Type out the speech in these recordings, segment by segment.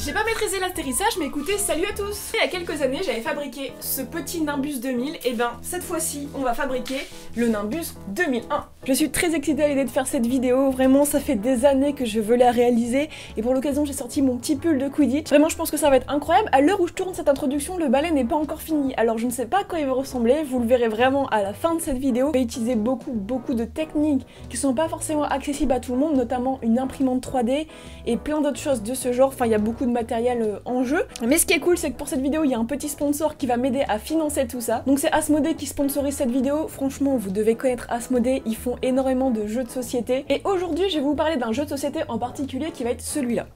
J'ai pas maîtrisé l'atterrissage, mais écoutez, salut à tous! Il y a quelques années, j'avais fabriqué ce petit Nimbus 2000, et ben cette fois-ci, on va fabriquer le Nimbus 2001. Je suis très excitée à l'idée de faire cette vidéo, vraiment ça fait des années que je veux la réaliser, et pour l'occasion j'ai sorti mon petit pull de Quidditch. Vraiment je pense que ça va être incroyable. À l'heure où je tourne cette introduction, le balai n'est pas encore fini, alors je ne sais pas à quoi il va ressembler, vous le verrez vraiment à la fin de cette vidéo. Je vais utiliser beaucoup de techniques qui sont pas forcément accessibles à tout le monde, notamment une imprimante 3D et plein d'autres choses de ce genre. Enfin il y a beaucoup de matériel en jeu. Mais ce qui est cool, c'est que pour cette vidéo, il y a un petit sponsor qui va m'aider à financer tout ça. Donc c'est Asmodée qui sponsorise cette vidéo. Franchement, vous devez connaître Asmodée, ils font énormément de jeux de société. Et aujourd'hui, je vais vous parler d'un jeu de société en particulier qui va être celui-là.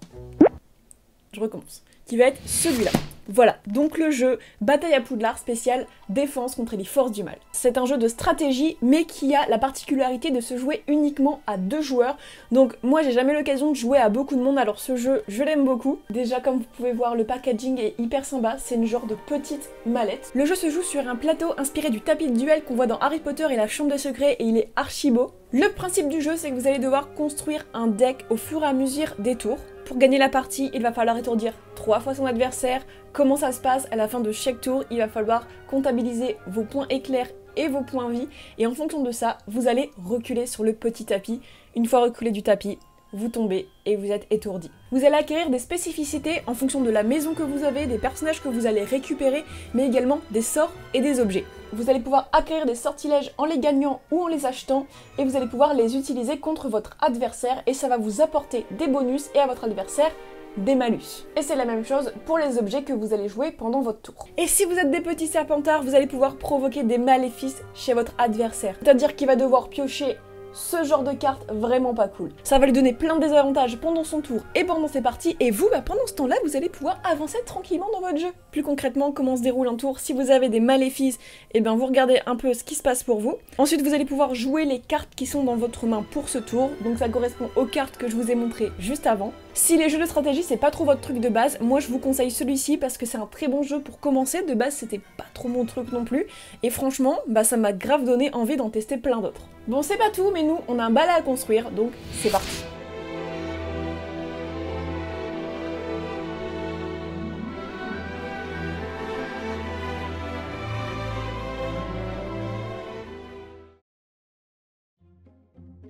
Je recommence. Qui va être celui-là. Voilà, donc le jeu Bataille à Poudlard spécial défense contre les forces du mal. C'est un jeu de stratégie mais qui a la particularité de se jouer uniquement à 2 joueurs. Donc moi j'ai jamais l'occasion de jouer à beaucoup de monde, alors ce jeu je l'aime beaucoup. Déjà comme vous pouvez voir, le packaging est hyper sympa, c'est une genre de petite mallette. Le jeu se joue sur un plateau inspiré du tapis de duel qu'on voit dans Harry Potter et la chambre des secrets, et il est archi beau. Le principe du jeu, c'est que vous allez devoir construire un deck au fur et à mesure des tours. Pour gagner la partie, il va falloir étourdir 3 fois son adversaire. Comment ça se passe? À la fin de chaque tour, il va falloir comptabiliser vos points éclairs et vos points vie. Et en fonction de ça, vous allez reculer sur le petit tapis. Une fois reculé du tapis, vous tombez et vous êtes étourdi. Vous allez acquérir des spécificités en fonction de la maison que vous avez, des personnages que vous allez récupérer, mais également des sorts et des objets. Vous allez pouvoir acquérir des sortilèges en les gagnant ou en les achetant, et vous allez pouvoir les utiliser contre votre adversaire, et ça va vous apporter des bonus et à votre adversaire des malus. Et c'est la même chose pour les objets que vous allez jouer pendant votre tour. Et si vous êtes des petits serpentards, vous allez pouvoir provoquer des maléfices chez votre adversaire. C'est-à-dire qu'il va devoir piocher ce genre de carte vraiment pas cool. Ça va lui donner plein de désavantages pendant son tour et pendant ses parties, et vous, pendant ce temps-là, vous allez pouvoir avancer tranquillement dans votre jeu. Plus concrètement, comment se déroule un tour? Si vous avez des maléfices, et ben vous regardez un peu ce qui se passe pour vous. Ensuite, vous allez pouvoir jouer les cartes qui sont dans votre main pour ce tour, donc ça correspond aux cartes que je vous ai montrées juste avant. Si les jeux de stratégie c'est pas trop votre truc de base, moi je vous conseille celui-ci parce que c'est un très bon jeu pour commencer. De base c'était pas trop mon truc non plus, et franchement ça m'a grave donné envie d'en tester plein d'autres. Bon c'est pas tout, mais nous on a un balai à construire, donc c'est parti.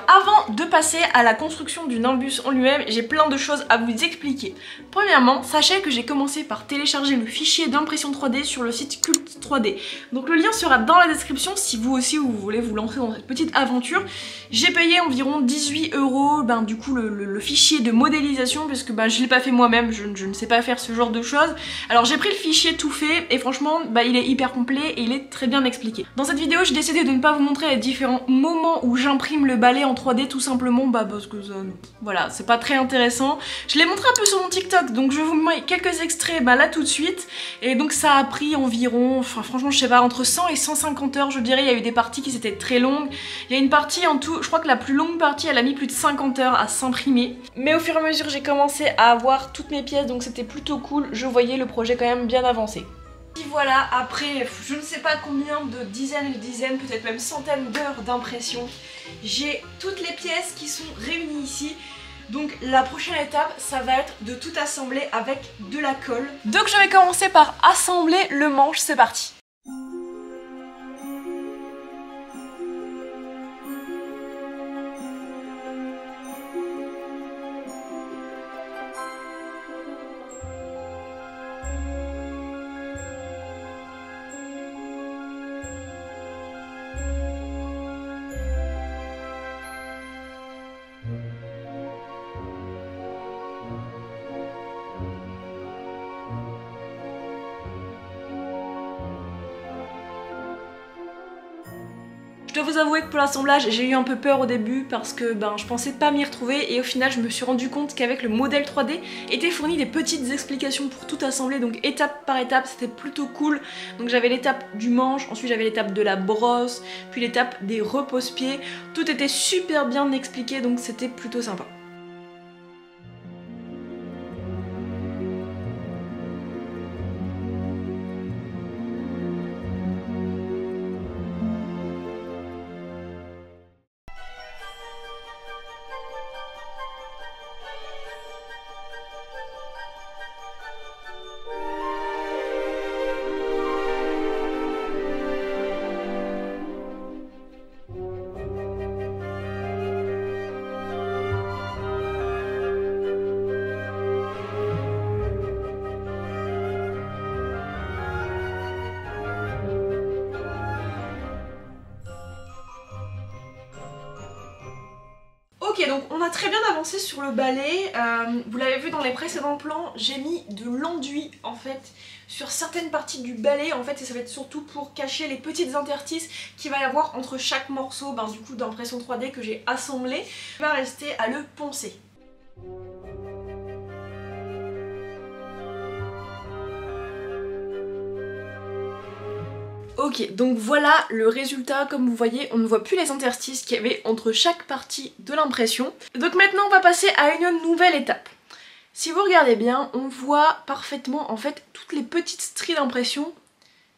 Avant de passer à la construction du Nimbus en lui-même, j'ai plein de choses à vous expliquer. Premièrement, sachez que j'ai commencé par télécharger le fichier d'impression 3D sur le site Cult 3D. Donc le lien sera dans la description si vous aussi vous voulez vous lancer dans cette petite aventure. J'ai payé environ 18 € du coup le fichier de modélisation, parce que je l'ai pas fait moi-même, je ne sais pas faire ce genre de choses. Alors j'ai pris le fichier tout fait et franchement il est hyper complet et il est très bien expliqué. Dans cette vidéo j'ai décidé de ne pas vous montrer les différents moments où j'imprime le balai en 3D tout simplement parce que ça, voilà, c'est pas très intéressant. Je l'ai montré un peu sur mon TikTok, donc je vais vous mettre quelques extraits là tout de suite. Et donc ça a pris environ, franchement je sais pas, entre 100 et 150 heures je dirais. Il y a eu des parties qui étaient très longues. Il y a une partie en tout, je crois que la plus longue partie elle a mis plus de 50 heures à s'imprimer. Mais au fur et à mesure j'ai commencé à avoir toutes mes pièces, donc c'était plutôt cool. Je voyais le projet quand même bien avancé. Et voilà, après je ne sais pas combien de dizaines et dizaines, peut-être même centaines d'heures d'impression, j'ai toutes les pièces qui sont réunies ici. Donc la prochaine étape, ça va être de tout assembler avec de la colle. Donc je vais commencer par assembler le manche, c'est parti. Je dois vous avouer que pour l'assemblage j'ai eu un peu peur au début parce que je pensais pas m'y retrouver, et au final je me suis rendu compte qu'avec le modèle 3D étaient fournies des petites explications pour tout assembler, donc étape par étape, c'était plutôt cool. Donc j'avais l'étape du manche, ensuite j'avais l'étape de la brosse, puis l'étape des repose-pieds, tout était super bien expliqué, donc c'était plutôt sympa. Ok, donc on a très bien avancé sur le balai. Vous l'avez vu dans les précédents plans, j'ai mis de l'enduit en fait sur certaines parties du balai en fait, et ça va être surtout pour cacher les petites interstices qu'il va y avoir entre chaque morceau du coup d'impression 3D que j'ai assemblé. Il va rester à le poncer. Ok, donc voilà le résultat. Comme vous voyez, on ne voit plus les interstices qu'il y avait entre chaque partie de l'impression. Donc maintenant on va passer à une nouvelle étape. Si vous regardez bien, on voit parfaitement en fait toutes les petites stries d'impression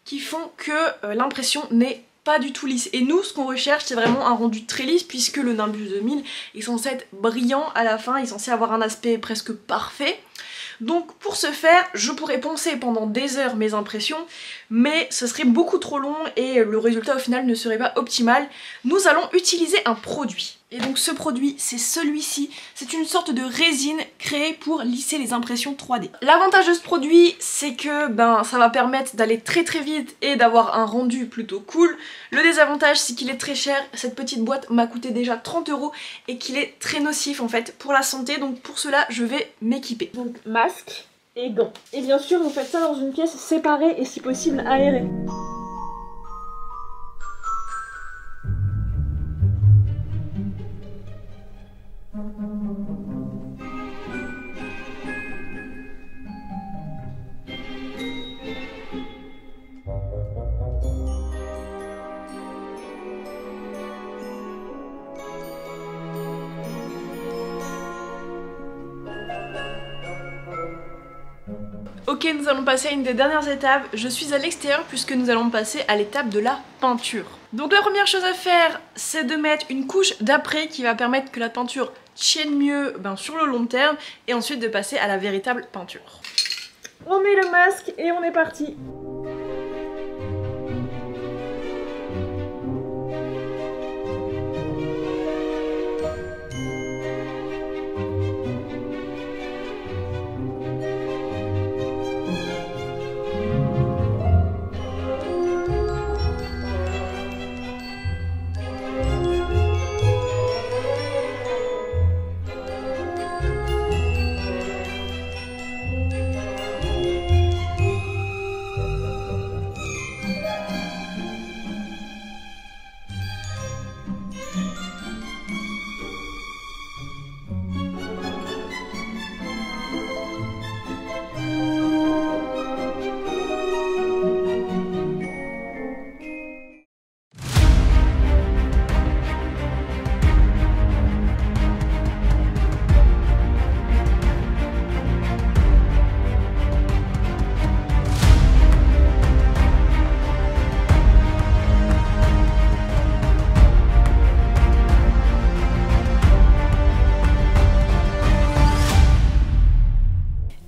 qui font que l'impression n'est pas du tout lisse. Et nous, ce qu'on recherche, c'est vraiment un rendu très lisse, puisque le Nimbus 2000 est censé être brillant à la fin, il est censé avoir un aspect presque parfait. Donc pour ce faire, je pourrais poncer pendant des heures mes impressions, mais ce serait beaucoup trop long et le résultat au final ne serait pas optimal. Nous allons utiliser un produit. Et donc ce produit, c'est celui-ci. C'est une sorte de résine créée pour lisser les impressions 3D. L'avantage de ce produit, c'est que ça va permettre d'aller très très vite et d'avoir un rendu plutôt cool. Le désavantage, c'est qu'il est très cher. Cette petite boîte m'a coûté déjà 30 € et qu'il est très nocif en fait pour la santé. Donc pour cela, je vais m'équiper. Donc masque et gants. Et bien sûr, vous faites ça dans une pièce séparée et si possible aérée. Ok, nous allons passer à une des dernières étapes. Je suis à l'extérieur puisque nous allons passer à l'étape de la peinture. Donc la première chose à faire, c'est de mettre une couche d'après qui va permettre que la peinture tienne mieux sur le long terme et ensuite de passer à la véritable peinture. On met le masque et on est parti.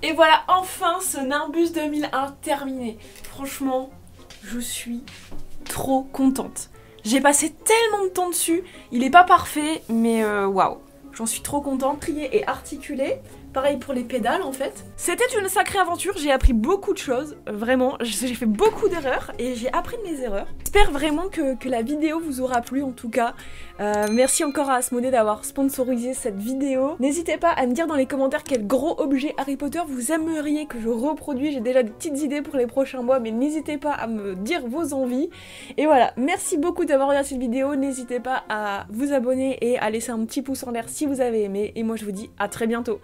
Et voilà enfin ce Nimbus 2001 terminé. Franchement, je suis trop contente. J'ai passé tellement de temps dessus, il est pas parfait, mais waouh, j'en suis trop contente. Trié et articulé. Pareil pour les pédales en fait. C'était une sacrée aventure, j'ai appris beaucoup de choses, vraiment, j'ai fait beaucoup d'erreurs et j'ai appris de mes erreurs. J'espère vraiment que la vidéo vous aura plu en tout cas. Merci encore à Asmodée d'avoir sponsorisé cette vidéo. N'hésitez pas à me dire dans les commentaires quel gros objet Harry Potter vous aimeriez que je reproduise. J'ai déjà des petites idées pour les prochains mois, mais n'hésitez pas à me dire vos envies. Et voilà, merci beaucoup d'avoir regardé cette vidéo. N'hésitez pas à vous abonner et à laisser un petit pouce en l'air si vous avez aimé. Et moi je vous dis à très bientôt.